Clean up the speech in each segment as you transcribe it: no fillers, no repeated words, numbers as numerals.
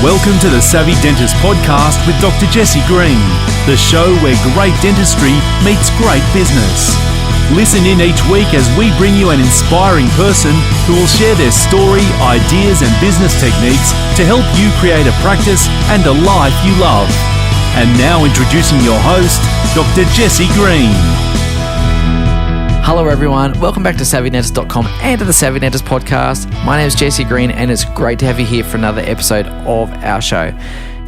Welcome to the Savvy Dentist podcast with Dr. Jesse Green, the show where great dentistry meets great business. Listen in each week as we bring you an inspiring person who will share their story, ideas and business techniques to help you create a practice and a life you love. And now introducing your host, Dr. Jesse Green. Hello everyone, welcome back to SavvyDentist.com and to the Savvy Dentist podcast. My name is Jesse Green and it's great to have you here for another episode of our show.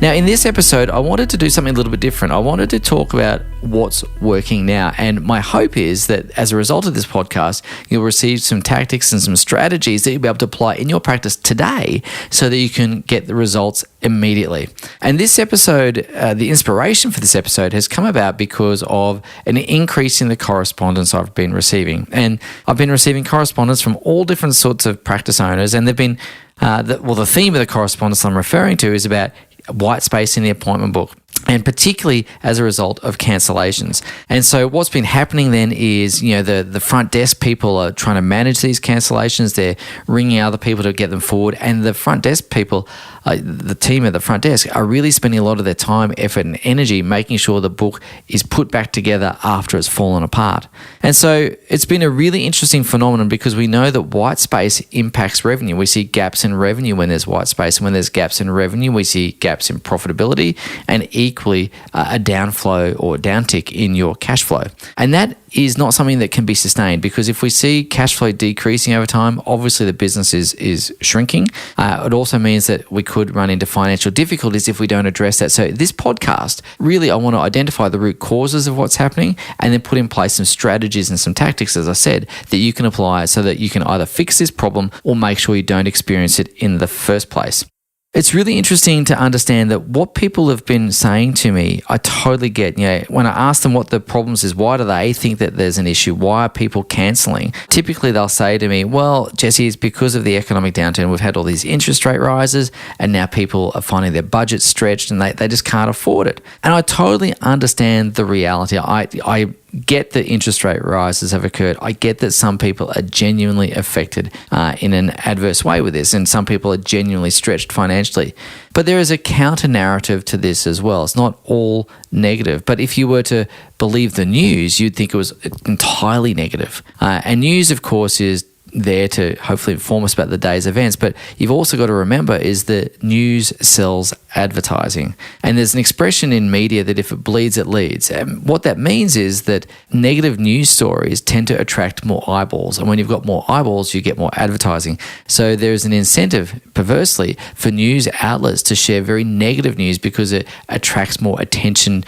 Now in this episode, I wanted to do something a little bit different. I wanted to talk about what's working now, and my hope is that as a result of this podcast, you'll receive some tactics and some strategies that you'll be able to apply in your practice today so that you can get the results immediately. And this episode, the inspiration for this episode has come about because of an increase in the correspondence I've been receiving. And I've been receiving correspondence from all different sorts of practice owners, and they've been, the theme of the correspondence I'm referring to is about white space in the appointment book, and particularly as a result of cancellations. And so what's been happening then is, the front desk people are trying to manage these cancellations. They're ringing other people to get them forward. And the front desk people, the team at the front desk, are really spending a lot of their time, effort and energy making sure the book is put back together after it's fallen apart. And so it's been a really interesting phenomenon because we know that white space impacts revenue. We see gaps in revenue when there's white space. And when there's gaps in revenue, we see gaps in profitability and equally a downflow or downtick in your cash flow. And that is not something that can be sustained, because if we see cash flow decreasing over time, obviously the business is shrinking. It also means that we could run into financial difficulties if we don't address that. So this podcast, really I want to identify the root causes of what's happening and then put in place some strategies and some tactics, as I said, that you can apply so that you can either fix this problem or make sure you don't experience it in the first place. It's really interesting to understand that what people have been saying to me, I totally get. When I ask them what the problems is, why do they think that there's an issue? Why are people cancelling? Typically, they'll say to me, well, Jesse, it's because of the economic downturn. We've had all these interest rate rises and now people are finding their budget stretched and they just can't afford it. And I totally understand the reality. I get that interest rate rises have occurred. I get that some people are genuinely affected in an adverse way with this, and some people are genuinely stretched financially. But there is a counter narrative to this as well. It's not all negative. But if you were to believe the news, you'd think it was entirely negative. And news, of course, is there to hopefully inform us about the day's events, but you've also got to remember is that news sells advertising. And there's an expression in media that if it bleeds, it leads. And what that means is that negative news stories tend to attract more eyeballs. And when you've got more eyeballs, you get more advertising. So there's an incentive, perversely, for news outlets to share very negative news because it attracts more attention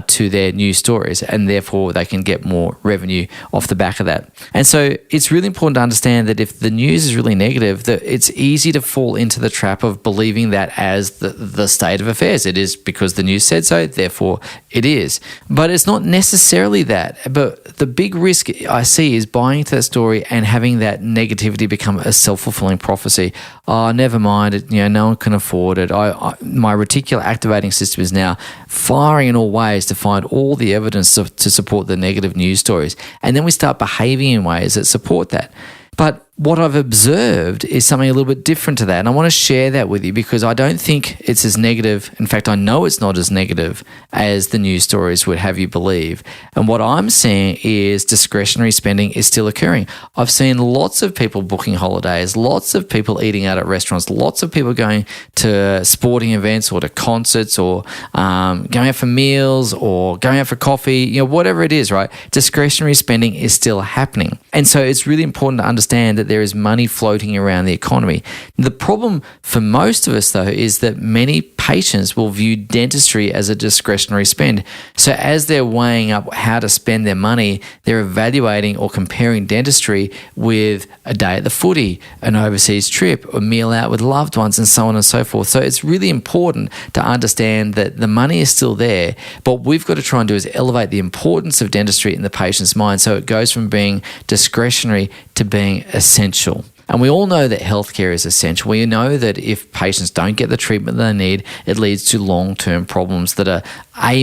to their news stories, and therefore they can get more revenue off the back of that. And so it's really important to understand that if the news is really negative, that it's easy to fall into the trap of believing that as the state of affairs. It is because the news said so, therefore it is. But it's not necessarily that. But the big risk I see is buying into that story and having that negativity become a self-fulfilling prophecy. Oh, never mind, no one can afford it. My reticular activating system is now firing in all ways to find all the evidence to support the negative news stories. And then we start behaving in ways that support that. But what I've observed is something a little bit different to that. And I want to share that with you because I don't think it's as negative. In fact, I know it's not as negative as the news stories would have you believe. And what I'm seeing is discretionary spending is still occurring. I've seen lots of people booking holidays, lots of people eating out at restaurants, lots of people going to sporting events or to concerts or going out for meals or going out for coffee, whatever it is, right? Discretionary spending is still happening. And so it's really important to understand that there is money floating around the economy. The problem for most of us, though, is that many patients will view dentistry as a discretionary spend. So as they're weighing up how to spend their money, they're evaluating or comparing dentistry with a day at the footy, an overseas trip, a meal out with loved ones, and so on and so forth. So it's really important to understand that the money is still there, but what we've got to try and do is elevate the importance of dentistry in the patient's mind so it goes from being discretionary to being essential. And we all know that healthcare is essential. We know that if patients don't get the treatment they need, it leads to long-term problems that are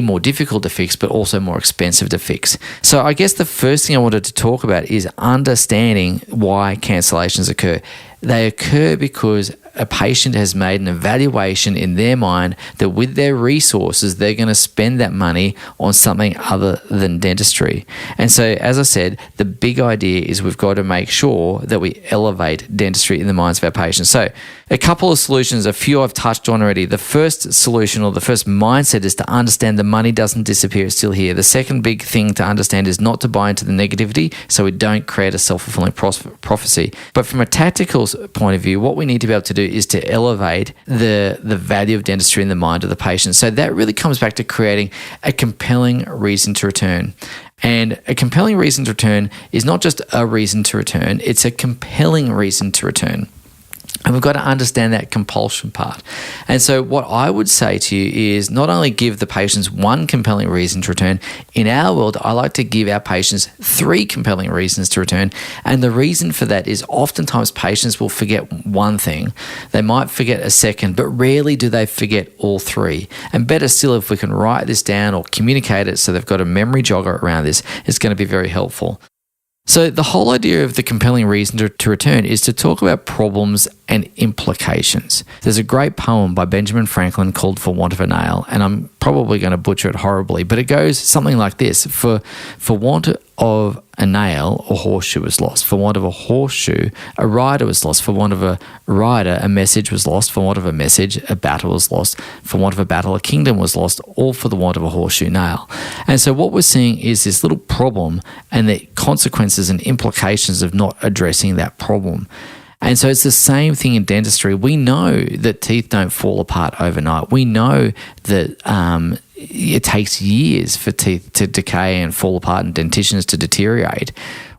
more difficult to fix, but also more expensive to fix. So I guess the first thing I wanted to talk about is understanding why cancellations occur. they occur because a patient has made an evaluation in their mind that with their resources, they're going to spend that money on something other than dentistry. And so, as I said, the big idea is we've got to make sure that we elevate dentistry in the minds of our patients. So a couple of solutions, a few I've touched on already. The first solution or the first mindset is to understand the money doesn't disappear, it's still here. The second big thing to understand is not to buy into the negativity so we don't create a self-fulfilling prophecy. But from a tactical point of view, what we need to be able to do is to elevate the value of dentistry in the mind of the patient. So that really comes back to creating a compelling reason to return. And a compelling reason to return is not just a reason to return, it's a compelling reason to return. And we've got to understand that compulsion part. And so what I would say to you is not only give the patients one compelling reason to return. In our world, I like to give our patients 3 compelling reasons to return. And the reason for that is oftentimes patients will forget one thing. They might forget a second, but rarely do they forget all 3. And better still, if we can write this down or communicate it so they've got a memory jogger around this, it's going to be very helpful. So the whole idea of the compelling reason to return is to talk about problems and implications. There's a great poem by Benjamin Franklin called For Want of a Nail, and I'm probably going to butcher it horribly, but it goes something like this. For want of a nail, a horseshoe was lost. For want of a horseshoe, a rider was lost. For want of a rider, a message was lost. For want of a message, a battle was lost. For want of a battle, a kingdom was lost, all for the want of a horseshoe nail. And so what we're seeing is this little problem and the consequences and implications of not addressing that problem. And so it's the same thing in dentistry. We know that teeth don't fall apart overnight. We know that it takes years for teeth to decay and fall apart and dentitions to deteriorate.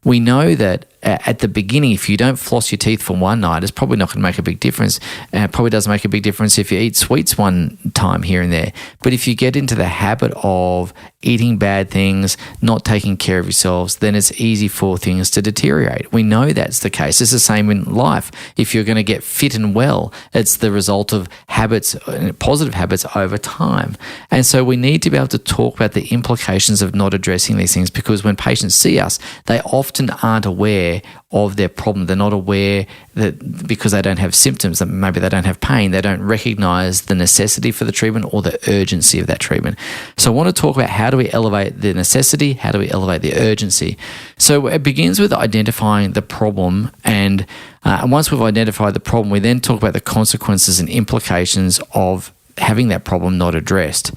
We know that at the beginning, if you don't floss your teeth for one night, it's probably not going to make a big difference. It probably doesn't make a big difference if you eat sweets one time here and there. But if you get into the habit of eating bad things, not taking care of yourselves, then it's easy for things to deteriorate. We know that's the case. It's the same in life. If you're going to get fit and well, it's the result of habits, positive habits over time. And so we need to be able to talk about the implications of not addressing these things, because when patients see us, they often aren't aware of their problem. They're not aware that because they don't have symptoms, that maybe they don't have pain, they don't recognize the necessity for the treatment or the urgency of that treatment. So I want to talk about how do we elevate the necessity, how do we elevate the urgency. So it begins with identifying the problem, and once we've identified the problem, we then talk about the consequences and implications of having that problem not addressed.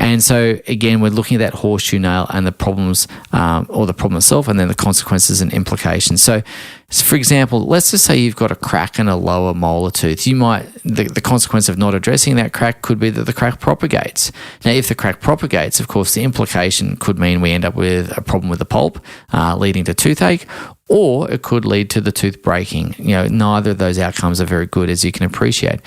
And so, again, we're looking at that horseshoe nail and the problems or the problem itself, and then the consequences and implications. So for example, let's just say you've got a crack in a lower molar tooth. The consequence of not addressing that crack could be that the crack propagates. Now, if the crack propagates, of course, the implication could mean we end up with a problem with the pulp, leading to toothache, or it could lead to the tooth breaking. Neither of those outcomes are very good, as you can appreciate.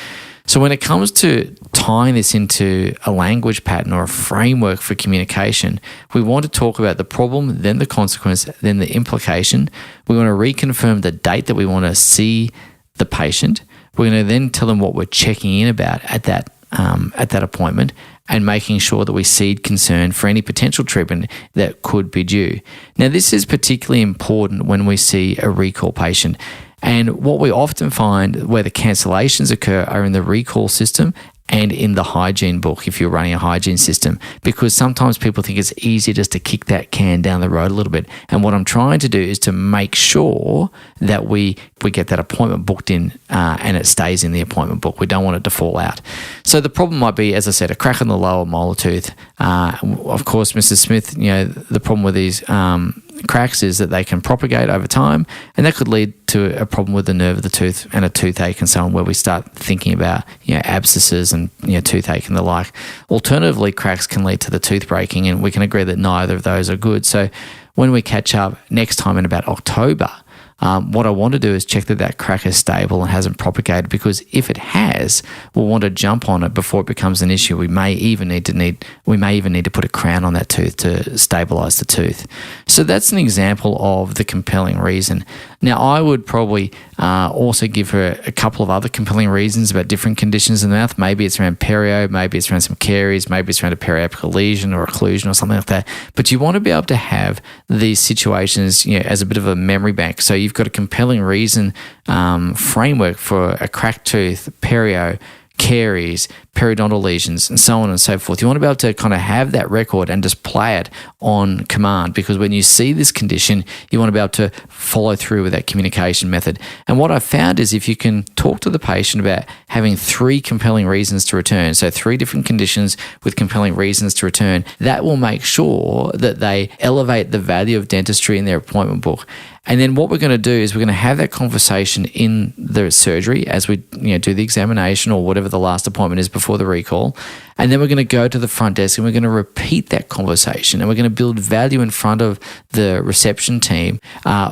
So when it comes to tying this into a language pattern or a framework for communication, we want to talk about the problem, then the consequence, then the implication. We want to reconfirm the date that we want to see the patient. We're going to then tell them what we're checking in about at that appointment, and making sure that we seed concern for any potential treatment that could be due. Now, this is particularly important when we see a recall patient. And what we often find where the cancellations occur are in the recall system and in the hygiene book, if you're running a hygiene system, because sometimes people think it's easy just to kick that can down the road a little bit. And what I'm trying to do is to make sure that we get that appointment booked in and it stays in the appointment book. We don't want it to fall out. So the problem might be, as I said, a crack in the lower molar tooth. Of course, Mrs. Smith, the problem with these cracks is that they can propagate over time, and that could lead to a problem with the nerve of the tooth and a toothache and so on, where we start thinking about abscesses and toothache and the like. Alternatively, cracks can lead to the tooth breaking, and we can agree that neither of those are good. So when we catch up next time in about October, what I want to do is check that crack is stable and hasn't propagated, because if it has, we'll want to jump on it before it becomes an issue. We may even need to put a crown on that tooth to stabilize the tooth. So that's an example of the compelling reason. Now, I would probably also give her a couple of other compelling reasons about different conditions in the mouth. Maybe it's around perio, maybe it's around some caries, maybe it's around a periapical lesion or occlusion or something like that. But you want to be able to have these situations as a bit of a memory bank. So you've you've got a compelling reason framework for a cracked tooth, perio, caries, periodontal lesions, and so on and so forth. You want to be able to kind of have that record and just play it on command, because when you see this condition, you want to be able to follow through with that communication method. And what I've found is if you can talk to the patient about having 3 compelling reasons to return, so 3 different conditions with compelling reasons to return, that will make sure that they elevate the value of dentistry in their appointment book. And then what we're going to do is we're going to have that conversation in the surgery as we do the examination or whatever the last appointment is before the recall. And then we're going to go to the front desk and we're going to repeat that conversation, and we're going to build value in front of the reception team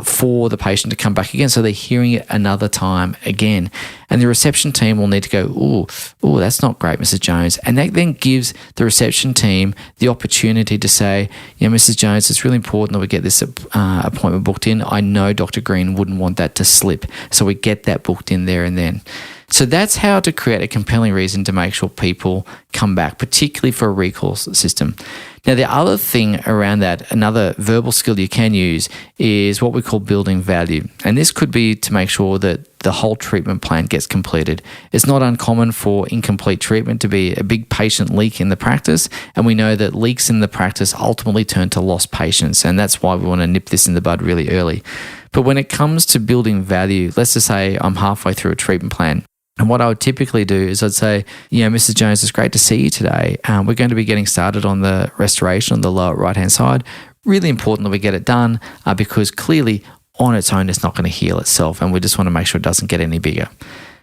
for the patient to come back again, so they're hearing it another time again. And the reception team will need to go, oh, that's not great, Mrs. Jones. And that then gives the reception team the opportunity to say, Mrs. Jones, it's really important that we get this appointment booked in. I know Dr. Green wouldn't want that to slip, so we get that booked in there and then. So that's how to create a compelling reason to make sure people come back, particularly for a recall system. Now, the other thing around that, another verbal skill you can use, is what we call building value. And this could be to make sure that the whole treatment plan gets completed. It's not uncommon for incomplete treatment to be a big patient leak in the practice, and we know that leaks in the practice ultimately turn to lost patients, and that's why we want to nip this in the bud really early. But when it comes to building value, let's just say I'm halfway through a treatment plan. And what I would typically do is I'd say, Mrs. Jones, it's great to see you today. We're going to be getting started on the restoration on the lower right-hand side. Really important that we get it done because clearly on its own, it's not going to heal itself. And we just want to make sure it doesn't get any bigger.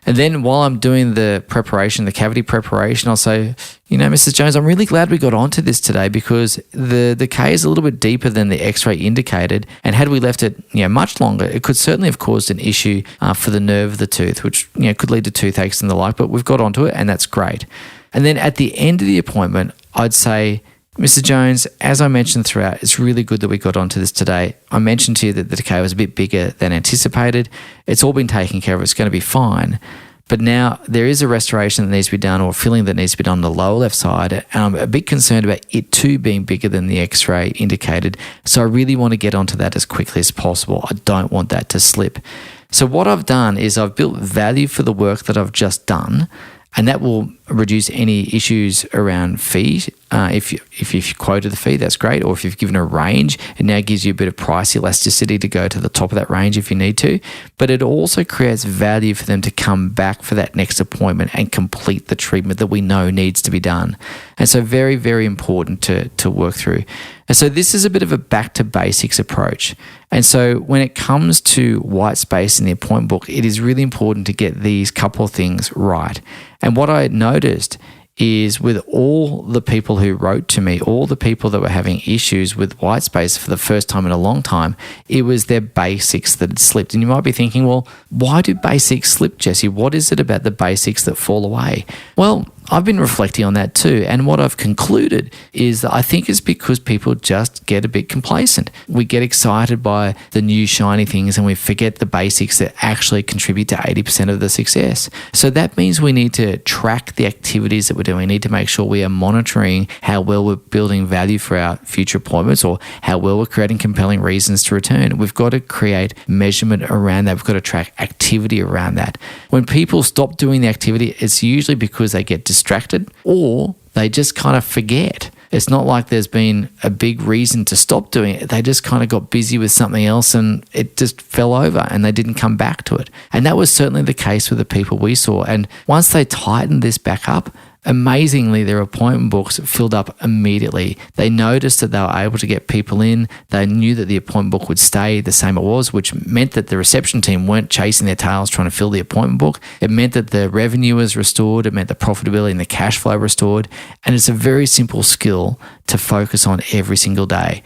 And then while I'm doing the preparation, the cavity preparation, I'll say, Mrs. Jones, I'm really glad we got onto this today because the decay is a little bit deeper than the x-ray indicated. And had we left it much longer, it could certainly have caused an issue for the nerve of the tooth, which could lead to toothaches and the like, but we've got onto it and that's great. And then at the end of the appointment, I'd say, Mrs. Jones, as I mentioned throughout, it's really good that we got onto this today. I mentioned to you that the decay was a bit bigger than anticipated. It's all been taken care of. It's going to be fine. But now there is a restoration that needs to be done or a filling that needs to be done on the lower left side. And I'm a bit concerned about it too being bigger than the x-ray indicated. So I really want to get onto that as quickly as possible. I don't want that to slip. So what I've done is I've built value for the work that I've just done. And that will reduce any issues around fees. If you've quoted the fee, that's great. Or if you've given a range, it now gives you a bit of price elasticity to go to the top of that range if you need to. But it also creates value for them to come back for that next appointment and complete the treatment that we know needs to be done. And so very, very important to work through. And so this is a bit of a back to basics approach. And so when it comes to white space in the appointment book, it is really important to get these couple of things right. And what I noticed is with all the people who wrote to me, all the people that were having issues with white space for the first time in a long time, it was their basics that had slipped. And you might be thinking, well, why do basics slip, Jesse? What is it about the basics that fall away? Well, I've been reflecting on that too. And what I've concluded is that I think it's because people just get a bit complacent. We get excited by the new shiny things and we forget the basics that actually contribute to 80% of the success. So that means we need to track the activities that we're doing. We need to make sure we are monitoring how well we're building value for our future appointments or how well we're creating compelling reasons to return. We've got to create measurement around that. We've got to track activity around that. When people stop doing the activity, it's usually because they get distracted or they just kind of forget. It's not like there's been a big reason to stop doing it. They just kind of got busy with something else and it just fell over and they didn't come back to it. And that was certainly the case with the people we saw. And once they tightened this back up, amazingly, their appointment books filled up immediately. They noticed that they were able to get people in. They knew that the appointment book would stay the same it was, which meant that the reception team weren't chasing their tails trying to fill the appointment book. It meant that the revenue was restored. It meant the profitability and the cash flow restored. And it's a very simple skill to focus on every single day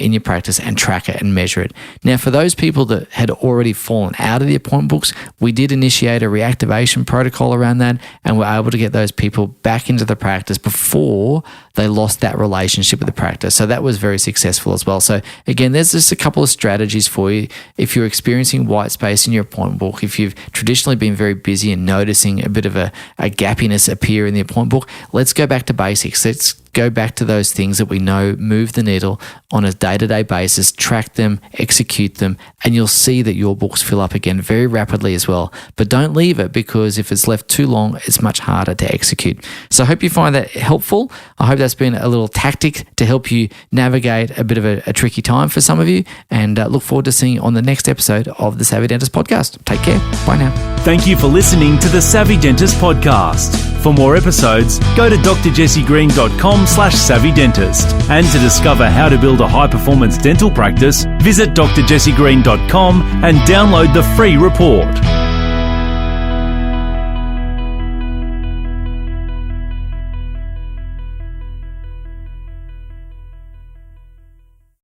in your practice and track it and measure it. Now, for those people that had already fallen out of the appointment books, we did initiate a reactivation protocol around that and we're able to get those people back into the practice before they lost that relationship with the practice. So that was very successful as well. So again, there's just a couple of strategies for you. If you're experiencing white space in your appointment book, if you've traditionally been very busy and noticing a bit of a gappiness appear in the appointment book, let's go back to basics. Let's go back to those things that we know move the needle on a day-to-day basis, track them, execute them, and you'll see that your books fill up again very rapidly as well. But don't leave it, because if it's left too long, it's much harder to execute. So I hope you find that helpful. I hope that's been a little tactic to help you navigate a bit of a tricky time for some of you, and look forward to seeing you on the next episode of the Savvy Dentist Podcast. Take care. Bye now. Thank you for listening to the Savvy Dentist Podcast. For more episodes, go to drjessiegreen.com/savvydentist. And to discover how to build a high-performance dental practice, visit drjessiegreen.com and download the free report.